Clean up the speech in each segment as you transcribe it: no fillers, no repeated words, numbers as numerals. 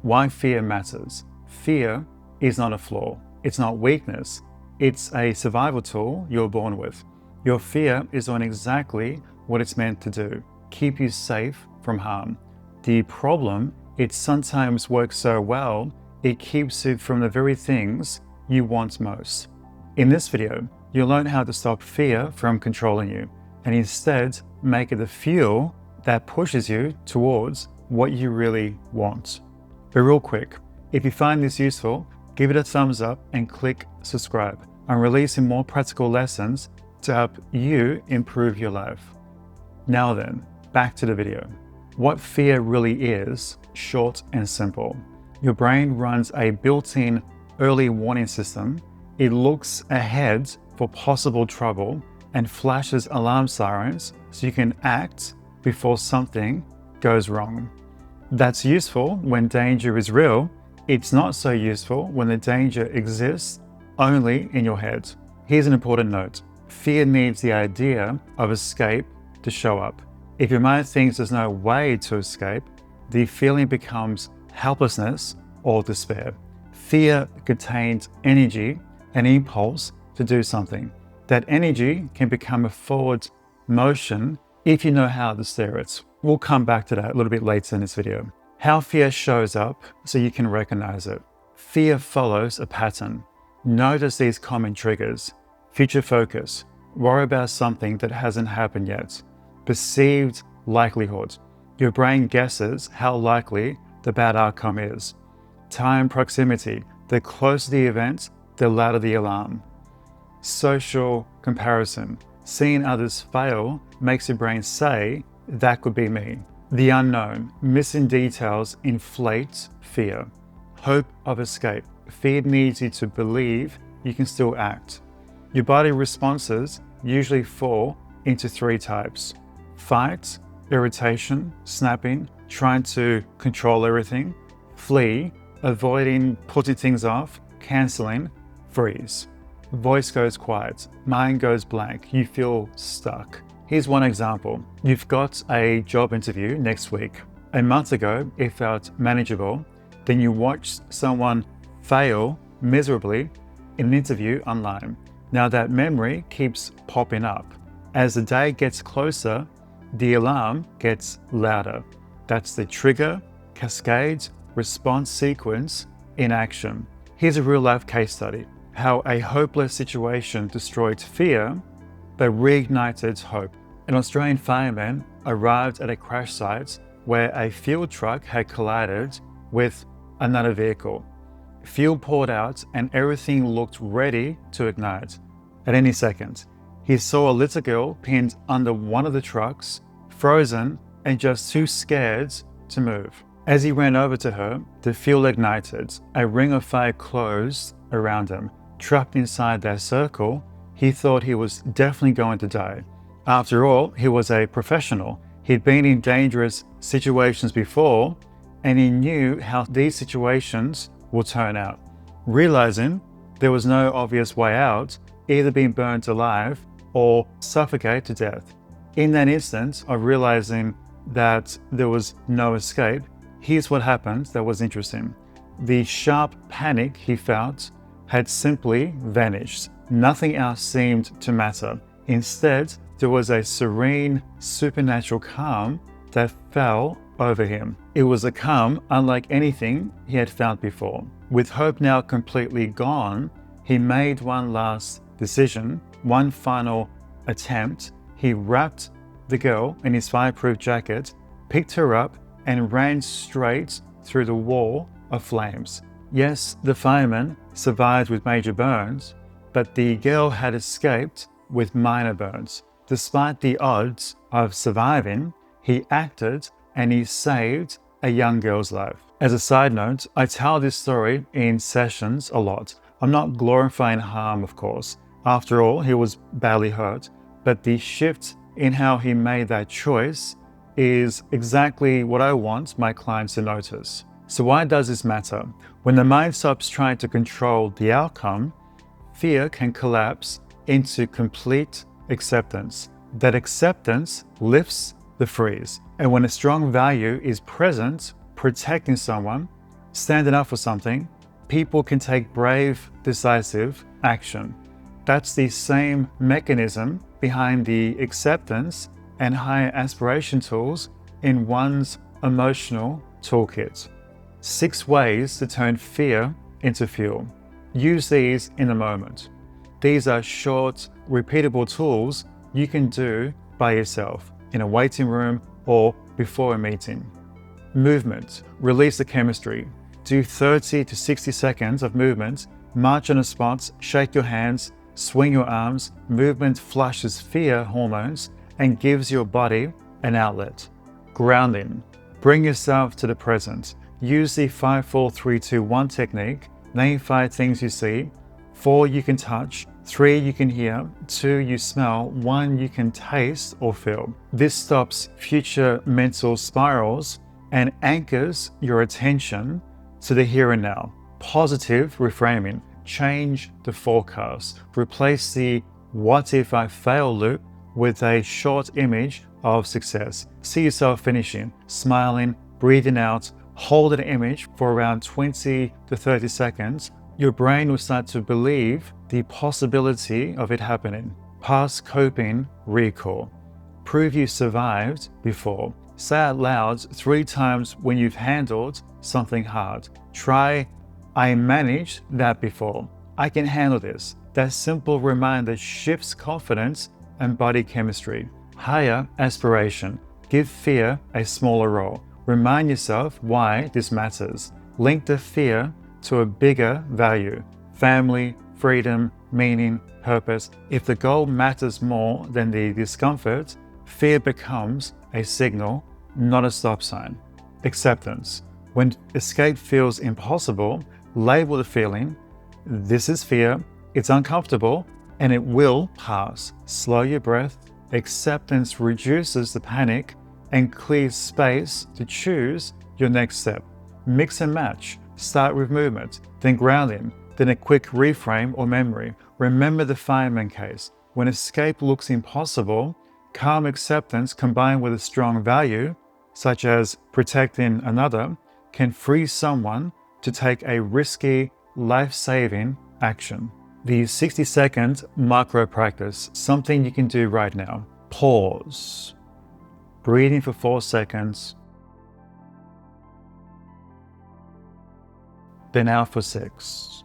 why fear matters. Fear is not a flaw. It's not weakness. It's a survival tool you're born with. Your fear is doing exactly what it's meant to do, keep you safe from harm. The problem, it sometimes works so well, it keeps you from the very things you want most. In this video, you'll learn how to stop fear from controlling you and instead make it the fuel that pushes you towards what you really want. But real quick, if you find this useful, give it a thumbs up and click subscribe. I'm releasing more practical lessons to help you improve your life. Now then, back to the video. What fear really is, short and simple. Your brain runs a built-in early warning system. It looks ahead for possible trouble and flashes alarm sirens so you can act before something goes wrong. That's useful when danger is real. It's not so useful when the danger exists only in your head. Here's an important note. Fear needs the idea of escape to show up. If your mind thinks there's no way to escape, the feeling becomes helplessness or despair. Fear contains energy, an impulse to do something. That energy can become a forward motion if you know how to steer it. We'll come back to that a little bit later in this video. How fear shows up so you can recognize it. Fear follows a pattern. Notice these common triggers. Future focus. Worry about something that hasn't happened yet. Perceived likelihood. Your brain guesses how likely the bad outcome is. Time proximity. The closer the event, the louder the alarm. Social comparison. Seeing others fail makes your brain say, that could be me. The unknown. Missing details inflate fear. Hope of escape. Fear needs you to believe you can still act. Your body responses usually fall into three types. Fight, irritation, snapping, trying to control everything. Flee, avoiding, putting things off, canceling. Freeze. Voice goes quiet, mind goes blank, you feel stuck. Here's one example. You've got a job interview next week. A month ago, it felt manageable. Then you watched someone fail miserably in an interview online. Now that memory keeps popping up. As the day gets closer, the alarm gets louder. That's the trigger, cascade, response sequence in action. Here's a real life case study. How a hopeless situation destroyed fear, but reignited hope. An Australian fireman arrived at a crash site where a fuel truck had collided with another vehicle. Fuel poured out and everything looked ready to ignite at any second. He saw a little girl pinned under one of the trucks, frozen and just too scared to move. As he ran over to her, the fuel ignited. A ring of fire closed around him. Trapped inside that circle, he thought he was definitely going to die. After all, he was a professional. He'd been in dangerous situations before, and he knew how these situations will turn out. Realizing there was no obvious way out, either being burnt alive or suffocate to death. In that instant of realizing that there was no escape, here's what happened that was interesting. The sharp panic he felt had simply vanished. Nothing else seemed to matter. Instead, there was a serene, supernatural calm that fell over him. It was a calm unlike anything he had felt before. With hope now completely gone, he made one last decision, one final attempt. He wrapped the girl in his fireproof jacket, picked her up, and ran straight through the wall of flames. Yes, the fireman survived with major burns, but the girl had escaped with minor burns. Despite the odds of surviving, he acted and he saved a young girl's life. As a side note, I tell this story in sessions a lot. I'm not glorifying harm, of course. After all, he was badly hurt, but the shift in how he made that choice is exactly what I want my clients to notice. So why does this matter? When the mind stops trying to control the outcome, fear can collapse into complete acceptance. That acceptance lifts the freeze. And when a strong value is present, protecting someone, standing up for something, people can take brave, decisive action. That's the same mechanism behind the acceptance and higher aspiration tools in one's emotional toolkit. 6 ways to turn fear into fuel. Use these in a moment. These are short, repeatable tools you can do by yourself in a waiting room or before a meeting. Movement. Release the chemistry. Do 30 to 60 seconds of movement. March on a spot, shake your hands, swing your arms. Movement flushes fear hormones and gives your body an outlet. Grounding. Bring yourself to the present. Use the 5, 4, 3, 2, 1 technique. Name 5 things you see. 4 you can touch. 3 you can hear. 2 you smell. 1 you can taste or feel. This stops future mental spirals and anchors your attention to the here and now. Positive reframing. Change the forecast. Replace the what if I fail loop with a short image of success. See yourself finishing, smiling, breathing out. Hold an image for around 20 to 30 seconds. Your brain will start to believe the possibility of it happening. Past coping recall. Prove you survived before. Say out loud 3 times when you've handled something hard. Try, I managed that before. I can handle this. That simple reminder shifts confidence and body chemistry. Higher aspiration. Give fear a smaller role. Remind yourself why this matters. Link the fear to a bigger value. Family, freedom, meaning, purpose. If the goal matters more than the discomfort, fear becomes a signal, not a stop sign. Acceptance. When escape feels impossible, label the feeling. This is fear, it's uncomfortable, and it will pass. Slow your breath. Acceptance reduces the panic and clears space to choose your next step. Mix and match. Start with movement, then grounding, then a quick reframe or memory. Remember the fireman case. When escape looks impossible, calm acceptance combined with a strong value, such as protecting another, can free someone to take a risky, life-saving action. The 60-second micro practice, something you can do right now. Pause. Breathing for 4 seconds. Then out for 6.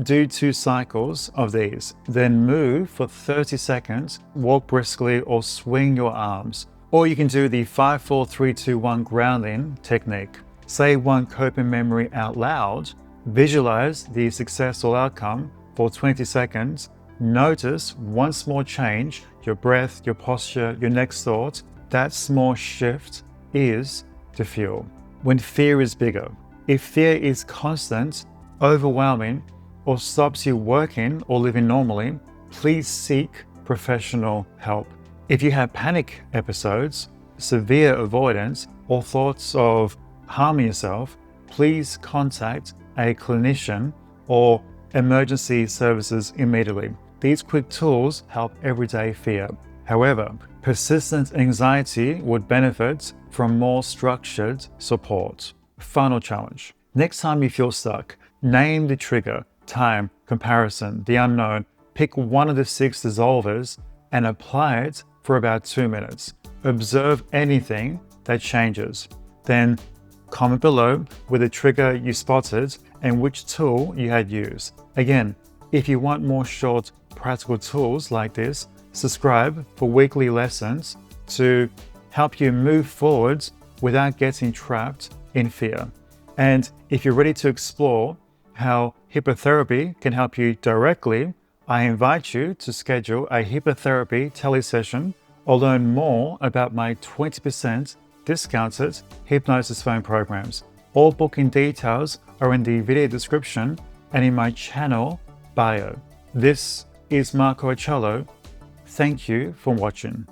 Do 2 cycles of these. Then move for 30 seconds, walk briskly or swing your arms. Or you can do the 5, 4, 3, 2, 1 grounding technique. Say 1 coping memory out loud. Visualize the successful outcome for 20 seconds. Notice one small change, your breath, your posture, your next thought. That small shift is the fuel. When fear is bigger, if fear is constant, overwhelming, or stops you working or living normally, please seek professional help. If you have panic episodes, severe avoidance, or thoughts of harming yourself, please contact a clinician or emergency services immediately. These quick tools help everyday fear. However, persistent anxiety would benefit from more structured support. Final challenge. Next time you feel stuck, name the trigger, time, comparison, the unknown. Pick one of the 6 dissolvers and apply it for about 2 minutes. Observe anything that changes. Then comment below with the trigger you spotted and which tool you had used. Again, if you want more short, practical tools like this, subscribe for weekly lessons to help you move forward without getting trapped in fear. And if you're ready to explore how hypnotherapy can help you directly, I invite you to schedule a hypnotherapy telesession or learn more about my 20% discounted hypnosis phone programs. All booking details are in the video description and in my channel bio. This is Marco Acello. Thank you for watching.